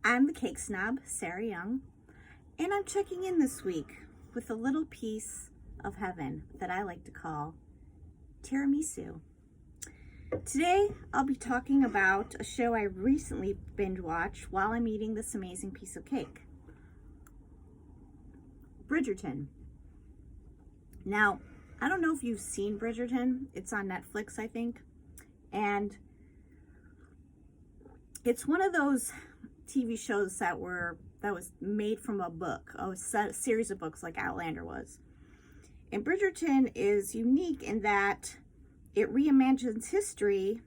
I'm the Cake Snob, Sarah Young, and I'm checking in this week with a little piece of heaven that I like to call Tira Misu. Today, I'll be talking about a show I recently binge watched while I'm eating this amazing piece of cake. Bridgerton. Now, I don't know if you've seen Bridgerton. It's on Netflix, I think. And it's one of those TV shows that was made from a book, a series of books like Outlander was. And Bridgerton is unique in that it reimagines history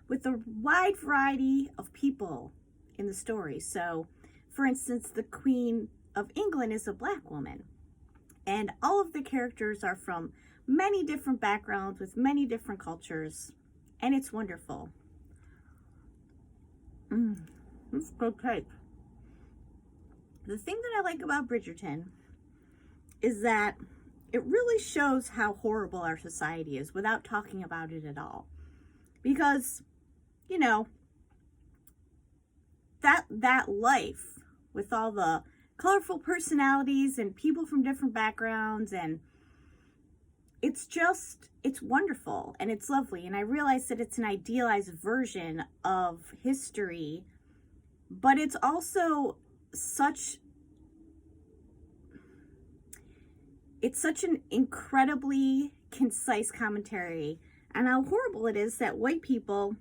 with a wide variety of people in the story. So, for instance, the Queen of England is a Black woman. And all of the characters are from many different backgrounds with many different cultures. And it's wonderful. It's good cake. The thing that I like about Bridgerton is that it really shows how horrible our society is without talking about it at all. Because, you know, that life with all the colorful personalities and people from different backgrounds, and it's wonderful and it's lovely. And I realize that it's an idealized version of history, but it's also such an incredibly concise commentary on how horrible it is that white people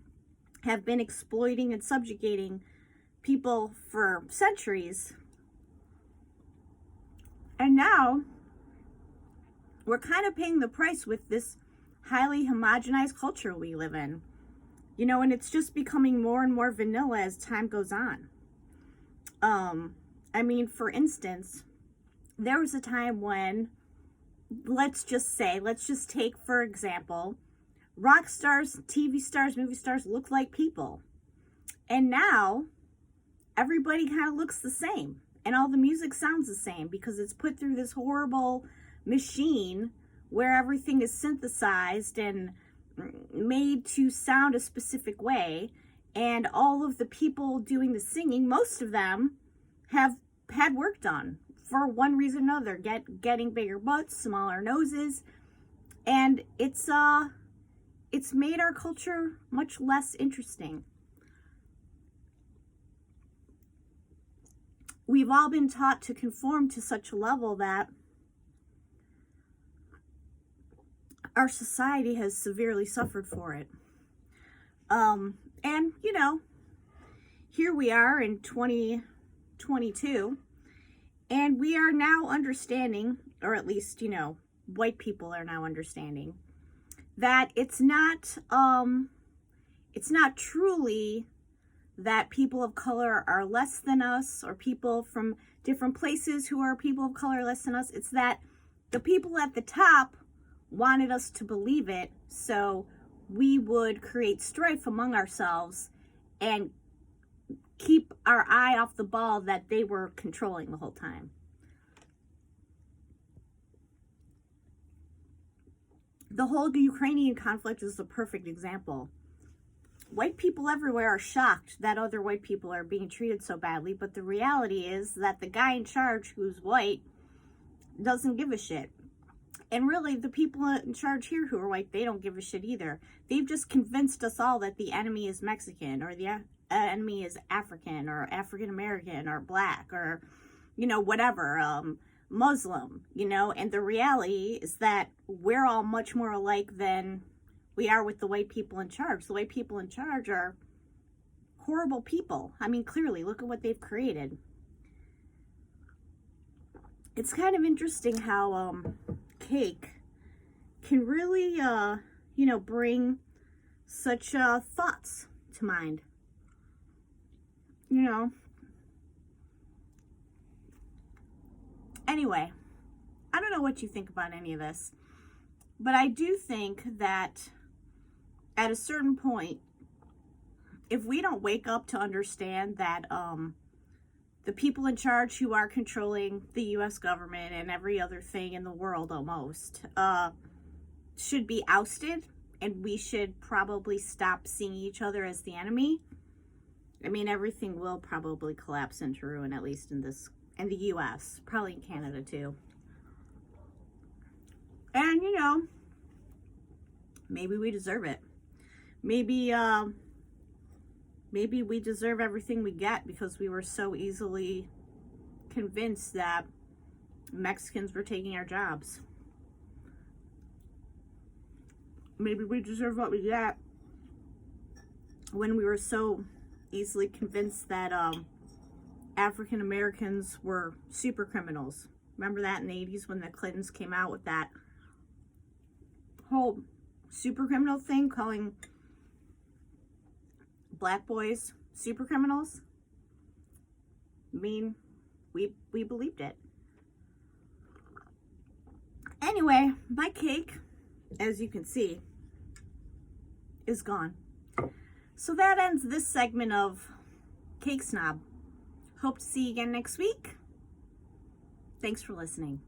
have been exploiting and subjugating people for centuries. And now we're kind of paying the price with this highly homogenized culture we live in. You know, and it's just becoming more and more vanilla as time goes on. I mean, for instance, there was a time when, let's just take, for example, rock stars, TV stars, movie stars look like people. And now everybody kind of looks the same. And all the music sounds the same because it's put through this horrible machine where everything is synthesized and made to sound a specific way. And all of the people doing the singing, most of them have had work done for one reason or another, getting bigger butts, smaller noses. And it's made our culture much less interesting. We've all been taught to conform to such a level that our society has severely suffered for it. And, you know, here we are in 2022, and we are now understanding, or at least, you know, white people are now understanding, that it's not truly that people of color are less than us, or people from different places who are people of color less than us. It's that the people at the top wanted us to believe it, so we would create strife among ourselves and keep our eye off the ball that they were controlling the whole time. The whole Ukrainian conflict is the perfect example. White people everywhere are shocked that other white people are being treated so badly, but the reality is that the guy in charge, who's white, doesn't give a shit. And really, the people in charge here who are white, they don't give a shit either. They've just convinced us all that the enemy is Mexican, or the enemy is African, or African American, or Black, or, you know, whatever, Muslim, you know. And the reality is that we're all much more alike than we are with the white people in charge. The white people in charge are horrible people. I mean, clearly, look at what they've created. It's kind of interesting how cake can really, you know, bring such thoughts to mind. You know. Anyway, I don't know what you think about any of this, but I do think that at a certain point, if we don't wake up to understand that the people in charge who are controlling the U.S. government and every other thing in the world almost should be ousted, and we should probably stop seeing each other as the enemy, I mean, everything will probably collapse into ruin, at least in the U.S., probably in Canada too. And, you know, maybe we deserve it. Maybe we deserve everything we get because we were so easily convinced that Mexicans were taking our jobs. Maybe we deserve what we get when we were so easily convinced that African Americans were super criminals. Remember that in the 80s when the Clintons came out with that whole super criminal thing, calling black boys super criminals? I mean, we believed it. Anyway, my cake, as you can see, is gone. So that ends this segment of Cake Snob. Hope to see you again next week. Thanks for listening.